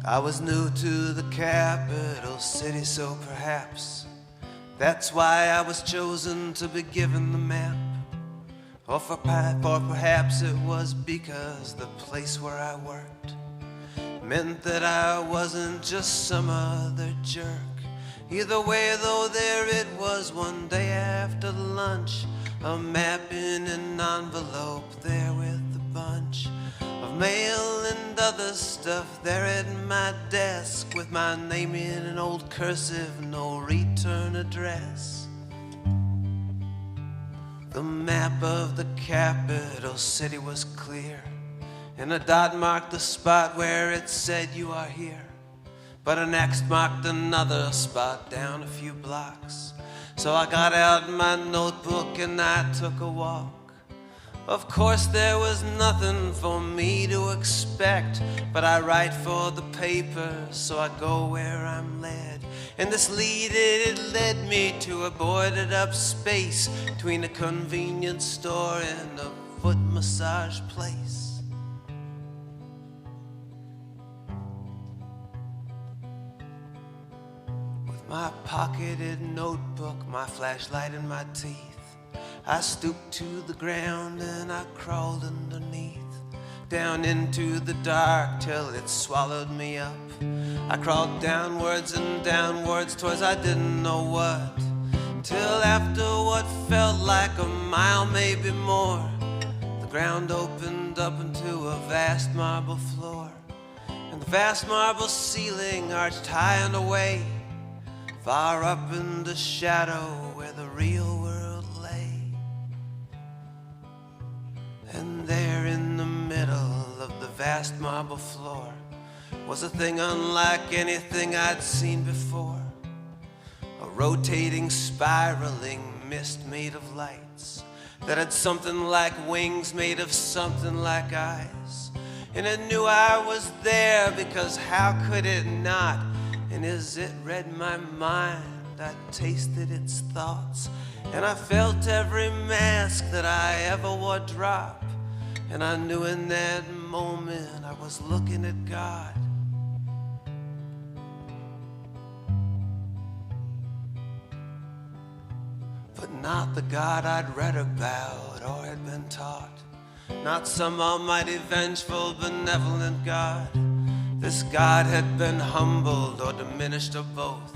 I was new to the capital city, so perhaps that's why I was chosen to be given the map. Or perhaps it was because the place where I worked meant that I wasn't just some other jerk. Either way, though, there it was one day after lunch, a map in an envelope there with a bunch of mail and other stuff there at my desk, with my name in an old cursive, no return address. The map of the capital city was clear, and a dot marked the spot where it said you are here, but an X marked another spot down a few blocks. So I got out my notebook and I took a walk. Of course there was nothing for me to expect, but I write for the paper, so I go where I'm led. And this lead, it led me to a boarded up space between a convenience store and a foot massage place. With my pocketed notebook, my flashlight in my teeth, I stooped to the ground and I crawled underneath, down into the dark till it swallowed me up. I crawled downwards and downwards towards I didn't know what, till after what felt like a mile, maybe more, the ground opened up into a vast marble floor, and the vast marble ceiling arched high and away, far up in the shadow where the real world lay. And there in the middle of the vast marble floor was a thing unlike anything I'd seen before. A rotating, spiraling mist made of lights that had something like wings made of something like eyes. And it knew I was there, because how could it not? And as it read my mind, I tasted its thoughts, and I felt every mask that I ever wore drop. And I knew in that moment I was looking at God. But not the God I'd read about or had been taught. Not some almighty, vengeful, benevolent God. This God had been humbled or diminished or both,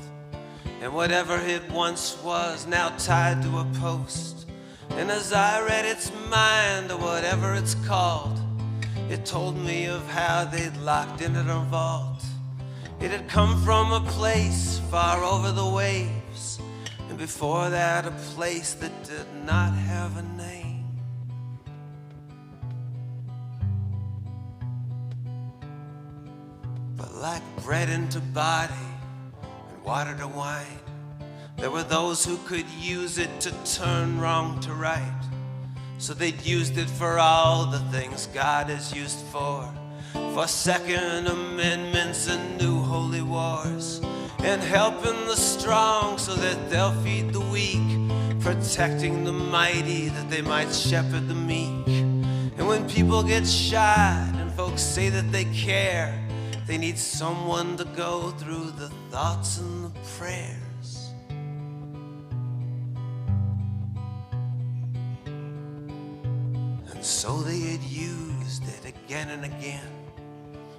and whatever it once was, now tied to a post. And as I read its mind, or whatever it's called, it told me of how they'd locked in a vault. It had come from a place far over the waves, and before that a place that did not have a name. But like bread into body and water to wine, there were those who could use it to turn wrong to right. So they'd used it for all the things God is used for Second Amendments and new holy wars, and helping the strong so that they'll feed the weak, protecting the mighty that they might shepherd the meek. And when people get shot and folks say that they care, they need someone to go through the thoughts and the prayers. And so they had used it again and again,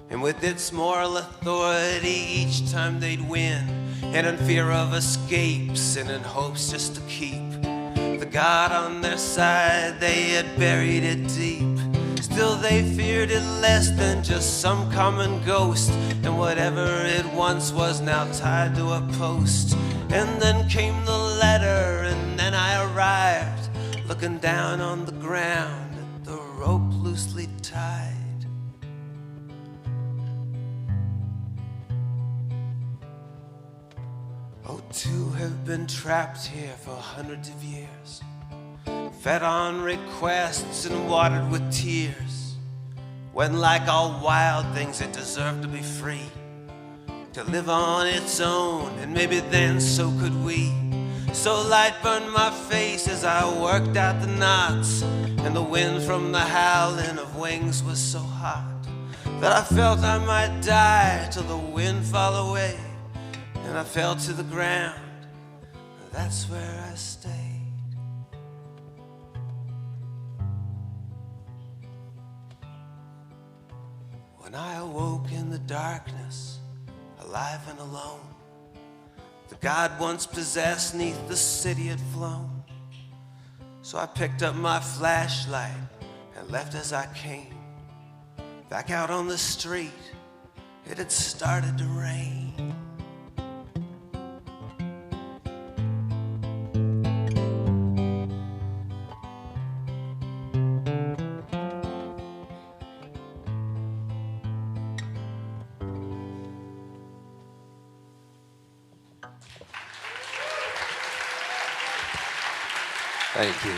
and with its moral authority each time they'd win, and in fear of escapes and in hopes just to keep the God on their side, they had buried it deep. Still they feared it less than just some common ghost, and whatever it once was now tied to a post. And then came the letter, and then I arrived, looking down on the ground at the rope loosely tied. Oh, two have been trapped here for hundreds of years, fed on requests and watered with tears, when like all wild things it deserved to be free, to live on its own, and maybe then so could we. So light burned my face as I worked out the knots, and the wind from the howling of wings was so hot that I felt I might die till the wind fall away, and I fell to the ground. That's where I stayed. When I awoke in the darkness, alive and alone, the God once possessed 'neath the city had flown. So I picked up my flashlight and left as I came. Back out on the street, it had started to rain. Thank you.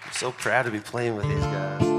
I'm so proud to be playing with these guys.